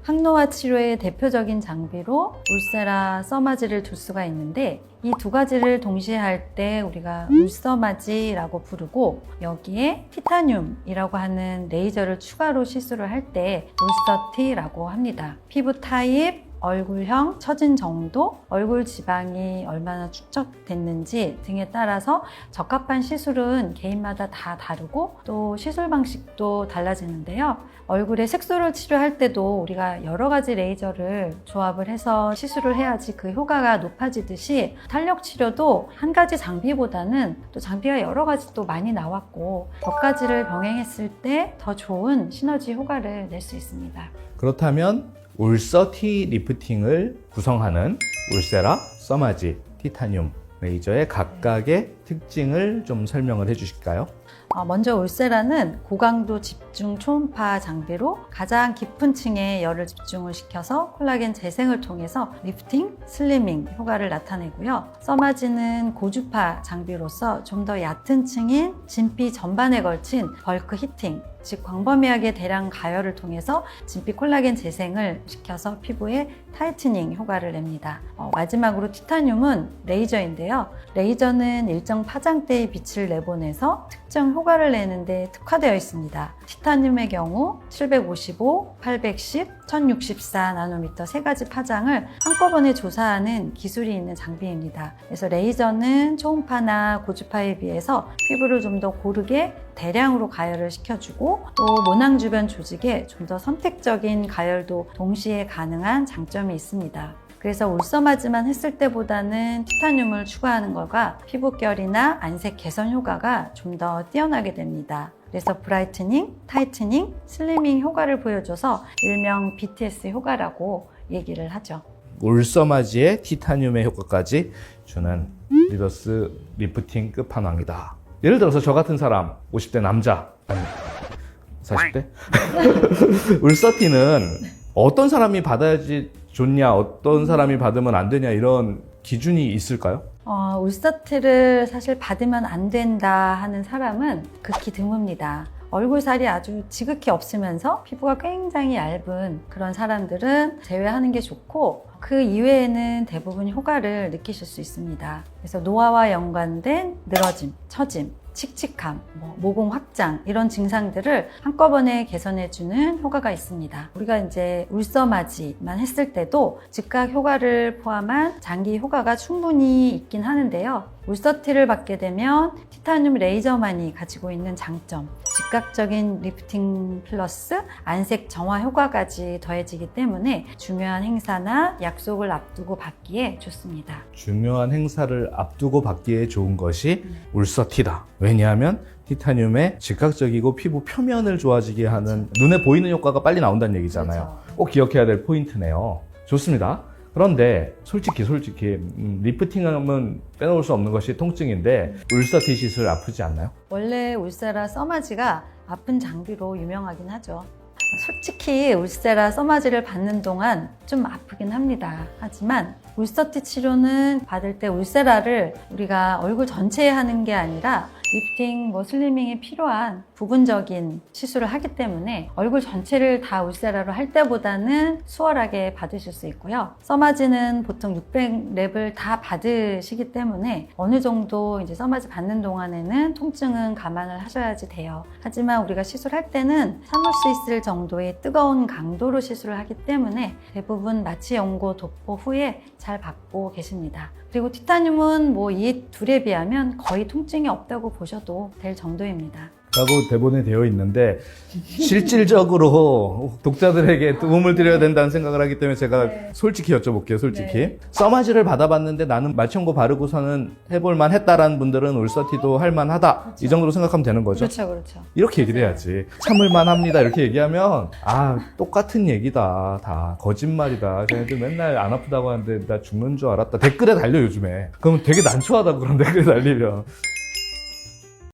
항노화 치료의 대표적인 장비로 울세라 써마지를 둘 수가 있는데 이 두 가지를 동시에 할 때 우리가 울써마지라고 부르고 여기에 티타늄이라고 하는 레이저를 추가로 시술을 할 때 울서티라고 합니다. 피부 타입, 얼굴형, 처진 정도, 얼굴 지방이 얼마나 축적됐는지 등에 따라서 적합한 시술은 개인마다 다 다르고 또 시술 방식도 달라지는데요. 얼굴에 색소를 치료할 때도 우리가 여러 가지 레이저를 조합을 해서 시술을 해야지 그 효과가 높아지듯이 탄력 치료도 한 가지 장비보다는 또 장비가 여러 가지 또 많이 나왔고 몇 가지를 병행했을 때 더 좋은 시너지 효과를 낼 수 있습니다. 그렇다면 울서티 리프팅을 구성하는 울세라, 써마지, 티타늄 레이저의 각각의 특징을 좀 설명을 해주실까요? 먼저 울세라는 고강도 집중 초음파 장비로 가장 깊은 층에 열을 집중을 시켜서 콜라겐 재생을 통해서 리프팅, 슬리밍 효과를 나타내고요. 써마지는 고주파 장비로서 좀 더 얕은 층인 진피 전반에 걸친 벌크 히팅, 즉 광범위하게 대량 가열을 통해서 진피 콜라겐 재생을 시켜서 피부에 타이트닝 효과를 냅니다. 마지막으로 티타늄은 레이저인데요. 레이저는 일정 파장대의 빛을 내보내서 특정 효과를 내는데 특화되어 있습니다. 티타늄의 경우 755, 810, 1064 나노미터 세 가지 파장을 한꺼번에 조사하는 기술이 있는 장비입니다. 그래서 레이저는 초음파나 고주파에 비해서 피부를 좀 더 고르게 대량으로 가열을 시켜주고 또 모낭 주변 조직에 좀 더 선택적인 가열도 동시에 가능한 장점이 있습니다. 그래서 울써마지만 했을 때보다는 티타늄을 추가하는 것과 피부결이나 안색 개선 효과가 좀 더 뛰어나게 됩니다. 그래서 브라이트닝, 타이트닝, 슬리밍 효과를 보여줘서 일명 BTS 효과라고 얘기를 하죠. 울써마지의 티타늄의 효과까지 주는 리더스 리프팅 끝판왕이다. 예를 들어서 저 같은 사람 50대 남자 아니 40대? 울서티는 어떤 사람이 받아야지 좋냐, 어떤 사람이 받으면 안 되냐 이런 기준이 있을까요? 울서티를 사실 받으면 안 된다 하는 사람은 극히 드뭅니다. 얼굴살이 아주 지극히 없으면서 피부가 굉장히 얇은 그런 사람들은 제외하는 게 좋고 그 이외에는 대부분 효과를 느끼실 수 있습니다. 그래서 노화와 연관된 늘어짐, 처짐, 칙칙함, 모공 확장 이런 증상들을 한꺼번에 개선해주는 효과가 있습니다. 우리가 이제 울써마지만 했을 때도 즉각 효과를 포함한 장기 효과가 충분히 있긴 하는데요. 울서티를 받게 되면 티타늄 레이저만이 가지고 있는 장점, 즉각적인 리프팅 플러스 안색 정화 효과까지 더해지기 때문에 중요한 행사나 약속을 앞두고 받기에 좋습니다. 중요한 행사를 앞두고 받기에 좋은 것이 울서티다. 왜냐하면 티타늄의 즉각적이고 피부 표면을 좋아지게 하는 눈에 보이는 효과가 빨리 나온다는 얘기잖아요. 꼭 기억해야 될 포인트네요. 좋습니다. 그런데 솔직히 리프팅하면 빼놓을 수 없는 것이 통증인데 울서티 시술 아프지 않나요? 원래 울세라 써마지가 아픈 장비로 유명하긴 하죠. 솔직히 울세라 써마지를 받는 동안 좀 아프긴 합니다. 하지만 울서티 치료는 받을 때 울세라를 우리가 얼굴 전체에 하는 게 아니라 리프팅, 슬리밍이 필요한 부분적인 시술을 하기 때문에 얼굴 전체를 다 울세라로 할 때보다는 수월하게 받으실 수 있고요. 써마지는 보통 600랩을 다 받으시기 때문에 어느 정도 이제 써마지 받는 동안에는 통증은 감안을 하셔야지 돼요. 하지만 우리가 시술할 때는 참을 수 있을 정도의 뜨거운 강도로 시술을 하기 때문에 대부분 마취 연고 도포 후에 잘 받고 계십니다. 그리고 티타늄은 이 둘에 비하면 거의 통증이 없다고 보셔도 될 정도입니다. 라고 대본에 되어 있는데 실질적으로 독자들에게 도움을 드려야 된다는 생각을 하기 때문에 제가 솔직히 여쭤볼게요. 솔직히 써마지를 받아봤는데 나는 마취연고 바르고서는 해볼만 했다라는 분들은 울서티도 할만하다. 그렇죠. 이 정도로 생각하면 되는 거죠. 그렇죠. 이렇게 얘기를 해야지. 참을만 합니다 이렇게 얘기하면 똑같은 얘기다, 다 거짓말이다, 쟤네들 맨날 안 아프다고 하는데 나 죽는 줄 알았다 댓글에 달려 요즘에. 그럼 되게 난처하다고 그런 댓글에 달리면